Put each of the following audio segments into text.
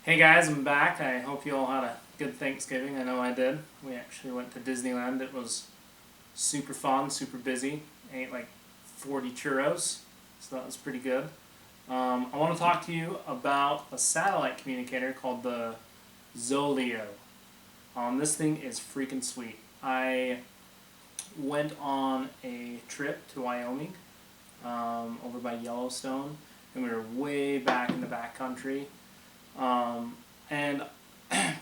Hey guys, I'm back. I hope you all had a good Thanksgiving. I know I did. We actually went to Disneyland. It was super fun, super busy. Ate like 40 churros, so that was pretty good. I want to talk to you about a satellite communicator called the Zoleo. This thing is freaking sweet. I went on a trip to Wyoming, over by Yellowstone, and we were way back in the backcountry. And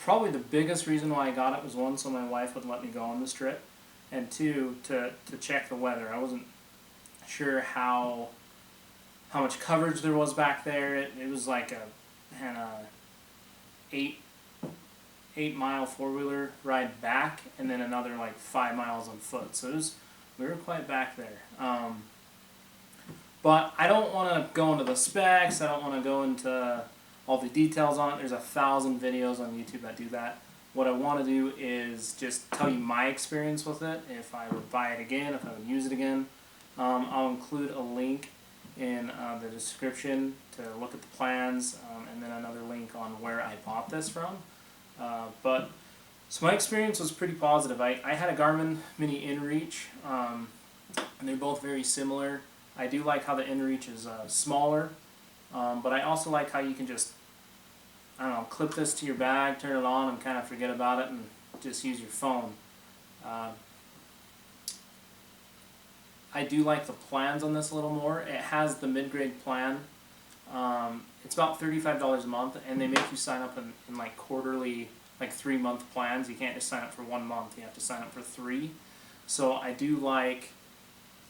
probably the biggest reason why I got it was one, so my wife would let me go on this trip, and two, to check the weather. I wasn't sure how much coverage there was back there. It was like a kind of eight 8 mile 4-wheeler ride back, and then another like 5 miles on foot. So we were quite back there. But I don't want to go into the specs. I don't want to go into all the details on it. There's 1,000 videos on YouTube that do that. What I want to do is just tell you my experience with it, if I would buy it again, if I would use it again. I'll include a link in the description to look at the plans, and then another link on where I bought this from. So my experience was pretty positive. I had a Garmin Mini InReach, and they're both very similar. I do like how the InReach is smaller, but I also like how you can just, I don't know, clip this to your bag, turn it on, and kind of forget about it and just use your phone. I do like the plans on this a little more. It has the mid-grade plan. It's about $35 a month, and they make you sign up in like quarterly, like 3-month plans. You can't just sign up for 1 month. You have to sign up for 3. So I do like,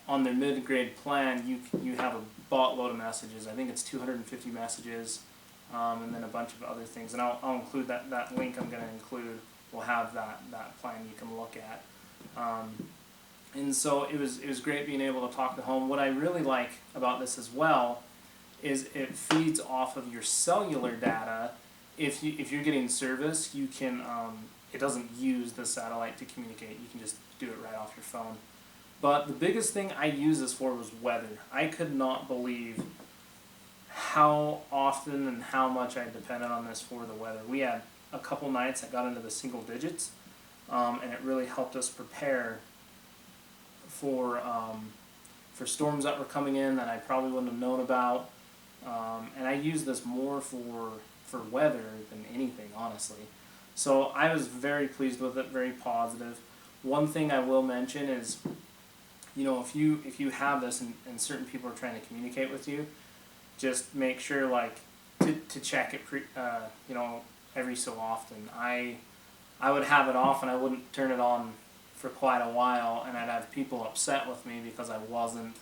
on their mid-grade plan, you have a boatload of messages. I think it's 250 messages, and then a bunch of other things. And I'll include that link I'm going to include. Will have that plan you can look at. And so it was great being able to talk to home. What I really like about this as well is it feeds off of your cellular data. If you're getting service, you can it doesn't use the satellite to communicate. You can just do it right off your phone. But the biggest thing I used this for was weather. I could not believe how often and how much I depended on this for the weather. We had a couple nights that got into the single digits, and it really helped us prepare for storms that were coming in that I probably wouldn't have known about. And I use this more for weather than anything, honestly. So I was very pleased with it, very positive. One thing I will mention is, if you have this and certain people are trying to communicate with you, just make sure to check it every so often. I would have it off and I wouldn't turn it on for quite a while, and I'd have people upset with me because I wasn't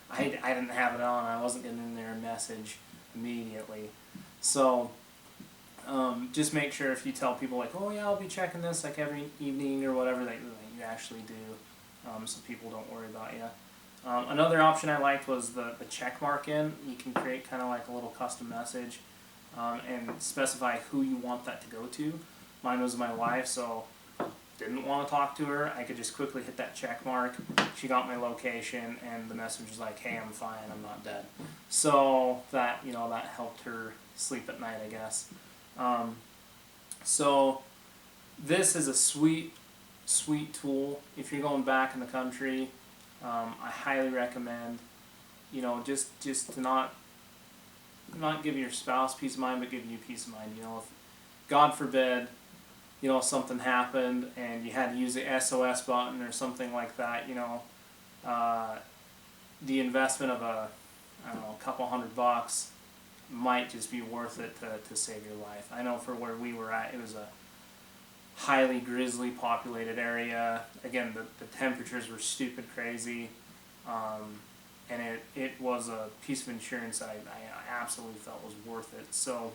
I didn't have it on. I wasn't getting in their message immediately. So just make sure, if you tell people like, oh yeah, I'll be checking this like every evening or whatever, that you actually do, so people don't worry about you. Another option I liked was the check mark in. You can create kind of like a little custom message, and specify who you want that to go to. Mine was my wife, so didn't want to talk to her. I could just quickly hit that check mark. She got my location, and the message was like, hey, I'm fine, I'm not dead. So that helped her sleep at night, I guess. So this is a sweet tool. If you're going back in the country, I highly recommend, just to not give your spouse peace of mind, but give you peace of mind. If God forbid, something happened and you had to use the SOS button or something like that, the investment of a couple $100 might just be worth it to save your life. I know for where we were at, it was a highly grizzly populated area. Again, the temperatures were stupid crazy, and it was a piece of insurance that I absolutely felt was worth it. So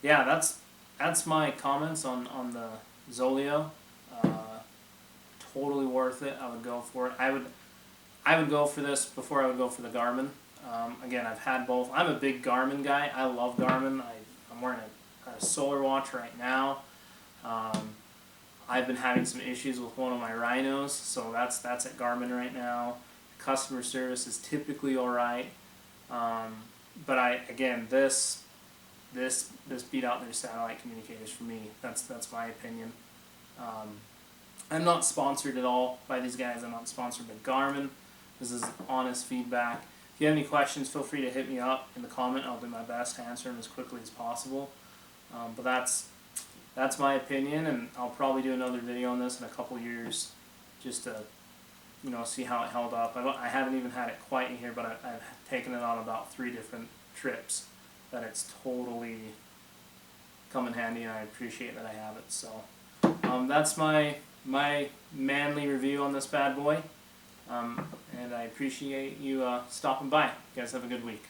yeah, that's my comments on the Zoleo. Totally worth it. I would go for it. I would go for this before I would go for the Garmin. Again, I've had both. I'm a big Garmin guy. I love Garmin. I'm wearing a solar watch right now. I've been having some issues with one of my rhinos, so that's at Garmin right now. Customer service is typically alright. again, this beat out their satellite communicators for me. That's my opinion. I'm not sponsored at all by these guys. I'm not sponsored by Garmin. This is honest feedback. If you have any questions, feel free to hit me up in the comment. I'll do my best to answer them as quickly as possible. But that's my opinion, and I'll probably do another video on this in a couple years, just to see how it held up. I haven't even had it quite in here, but I've taken it on about 3 different trips. That it's totally come in handy, and I appreciate that I have it. So that's my manly review on this bad boy, and I appreciate you stopping by. You guys have a good week.